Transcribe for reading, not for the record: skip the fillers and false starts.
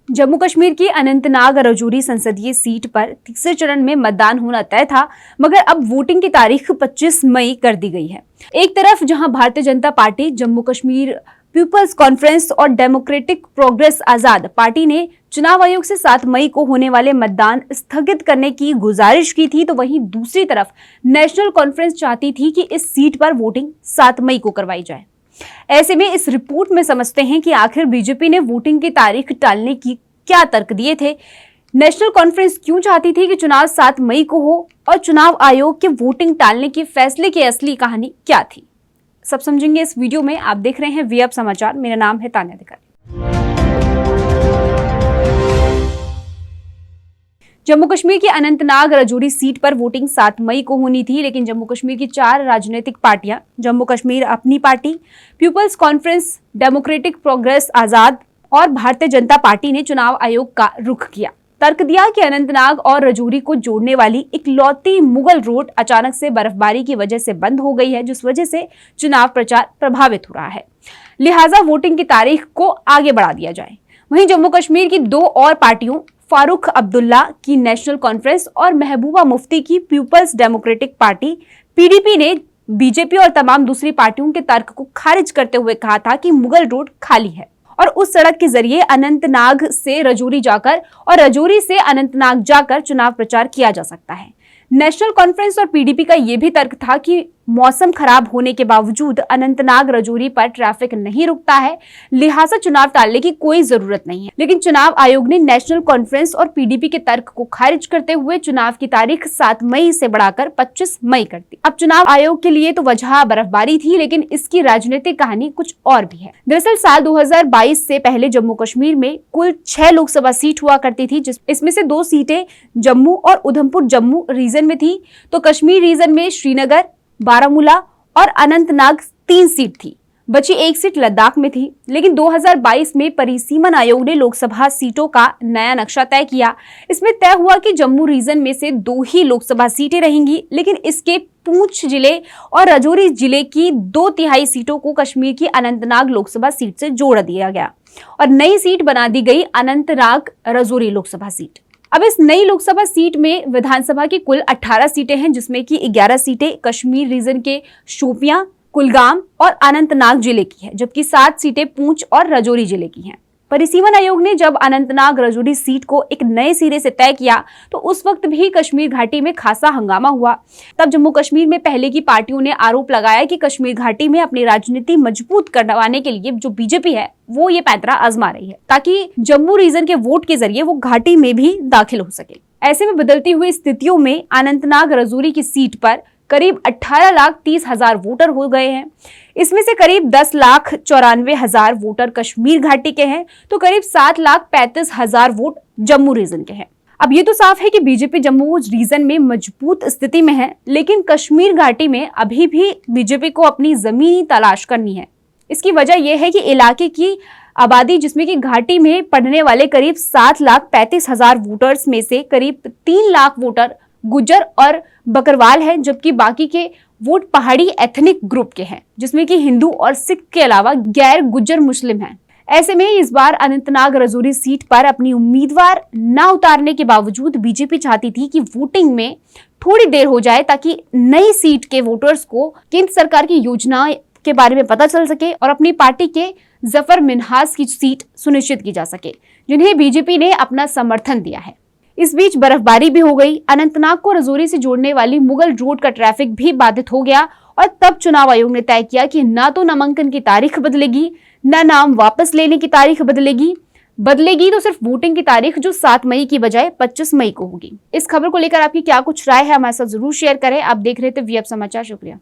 जम्मू कश्मीर की अनंतनाग रजौरी संसदीय सीट पर तीसरे चरण में मतदान होना तय था, मगर अब वोटिंग की तारीख 25 मई कर दी गई है। एक तरफ जहां भारतीय जनता पार्टी, जम्मू कश्मीर पीपल्स कॉन्फ्रेंस और डेमोक्रेटिक प्रोग्रेस आजाद पार्टी ने चुनाव आयोग से 7 मई को होने वाले मतदान स्थगित करने की गुजारिश की थी, तो वहीं दूसरी तरफ नेशनल कॉन्फ्रेंस चाहती थी कि इस सीट पर वोटिंग 7 मई को करवाई जाए। ऐसे में इस रिपोर्ट में समझते हैं कि आखिर बीजेपी ने वोटिंग की तारीख टालने की क्या तर्क दिए थे, नेशनल कॉन्फ्रेंस क्यों चाहती थी कि चुनाव 7 मई को हो और चुनाव आयोग के वोटिंग टालने के फैसले की असली कहानी क्या थी। सब समझेंगे इस वीडियो में। आप देख रहे हैं वी अब समाचार। मेरा नाम है तान्या अधिकारी। जम्मू कश्मीर की अनंतनाग रजौरी सीट पर वोटिंग 7 मई को होनी थी, लेकिन जम्मू कश्मीर की 4 राजनीतिक पार्टियां, Jammu Kashmir Apni Party, People's Conference, Democratic progress Azad और भारतीय जनता पार्टी ने चुनाव आयोग का रुख किया। तर्क दिया कि अनंतनाग और रजौरी को जोड़ने वाली इकलौती मुगल रोड अचानक से बर्फबारी की वजह से बंद हो गई है, जिस वजह से चुनाव प्रचार प्रभावित हो रहा है। लिहाजा वोटिंग की तारीख को आगे बढ़ा दिया जाए। वहीं जम्मू कश्मीर की 2 और पार्टियों, फारूक अब्दुल्ला की नेशनल कॉन्फ्रेंस और महबूबा मुफ्ती की पीपल्स डेमोक्रेटिक पार्टी पीडीपी ने बीजेपी और तमाम दूसरी पार्टियों के तर्क को खारिज करते हुए कहा था कि मुगल रोड खाली है और उस सड़क के जरिए अनंतनाग से रजौरी जाकर और रजौरी से अनंतनाग जाकर चुनाव प्रचार किया जा सकता है। नेशनल कॉन्फ्रेंस और पीडीपी का यह भी तर्क था कि मौसम खराब होने के बावजूद अनंतनाग रजौरी पर ट्रैफिक नहीं रुकता है, लिहाजा चुनाव टालने की कोई जरूरत नहीं है। लेकिन चुनाव आयोग ने नेशनल कॉन्फ्रेंस और पीडीपी के तर्क को खारिज करते हुए चुनाव की तारीख 7 मई से बढ़ाकर 25 मई कर दी। अब चुनाव आयोग के लिए तो वजह बर्फबारी थी, लेकिन इसकी राजनीतिक कहानी कुछ और भी है। दरअसल साल 2022 से पहले जम्मू कश्मीर में कुल 6 लोकसभा सीट हुआ करती थी, इसमें से 2 सीटें जम्मू और उधमपुर जम्मू रीजन में थी, तो कश्मीर रीजन में श्रीनगर, बारामूला और अनंतनाग 3 सीट थी। बची 1 सीट लद्दाख में थी। लेकिन 2022 में परिसीमन आयोग ने लोकसभा सीटों का नया नक्शा तय किया। इसमें तय हुआ कि जम्मू रीजन में से 2 ही लोकसभा सीटें रहेंगी, लेकिन इसके पूंछ जिले और रजौरी जिले की 2/3 सीटों को कश्मीर की अनंतनाग लोकसभा सीट से जोड़ दिया गया और नई सीट बना दी गई अनंतनाग रजौरी लोकसभा सीट। अब इस नई लोकसभा सीट में विधानसभा की कुल 18 सीटें हैं, जिसमें कि 11 सीटें कश्मीर रीजन के शोपियां, कुलगाम और अनंतनाग जिले की है, जबकि 7 सीटें पूंछ और रजौरी जिले की हैं। परिसीमन आयोग ने जब अनंतनाग रजौरी सीट को एक नए सिरे से तय किया तो उस वक्त भी कश्मीर घाटी में खासा हंगामा हुआ। तब जम्मू कश्मीर में पहले की पार्टियों ने आरोप लगाया कि कश्मीर घाटी में अपनी राजनीति मजबूत करवाने के लिए जो बीजेपी है वो ये पैंतरा आजमा रही है, ताकि जम्मू रीजन के वोट के जरिए वो घाटी में भी दाखिल हो सके। ऐसे में बदलती हुई स्थितियों में अनंतनाग रजौरी की सीट पर करीब 18,30,000 वोटर हो गए हैं। इसमें से करीब 10,94,000 वोटर कश्मीर घाटी के हैं, तो करीब 7,35,000 वोट जम्मू रीजन के हैं। अब ये तो साफ है कि बीजेपी जम्मू रीजन में मजबूत स्थिति में है, लेकिन कश्मीर घाटी में अभी भी बीजेपी को अपनी जमीनी तलाश करनी है। इसकी वजह यह है कि इलाके की आबादी, जिसमें कि घाटी में पढ़ने वाले करीब 7,35,000 वोटर्स में से करीब 3 लाख वोटर गुज्जर और बकरवाल है, जबकि बाकी के वोट पहाड़ी एथनिक ग्रुप के हैं, जिसमें कि हिंदू और सिख के अलावा गैर गुज्जर मुस्लिम हैं। ऐसे में इस बार अनंतनाग रजौरी सीट पर अपनी उम्मीदवार न उतारने के बावजूद बीजेपी चाहती थी कि वोटिंग में थोड़ी देर हो जाए, ताकि नई सीट के वोटर्स को केंद्र सरकार की योजना के बारे में पता चल सके और अपनी पार्टी के जफर मिन्हाज की सीट सुनिश्चित की जा सके, जिन्हें बीजेपी ने अपना समर्थन दिया है। इस बीच बर्फबारी भी हो गई। अनंतनाग को रजौरी से जोड़ने वाली मुगल रोड का ट्रैफिक भी बाधित हो गया और तब चुनाव आयोग ने तय किया कि ना तो नामांकन की तारीख बदलेगी, ना नाम वापस लेने की तारीख बदलेगी तो सिर्फ वोटिंग की तारीख, जो 7 मई की बजाय 25 मई को होगी। इस खबर को लेकर आपकी क्या कुछ राय है, हमारे साथ जरूर शेयर करें। आप देख रहे थे वी अब समाचार। शुक्रिया।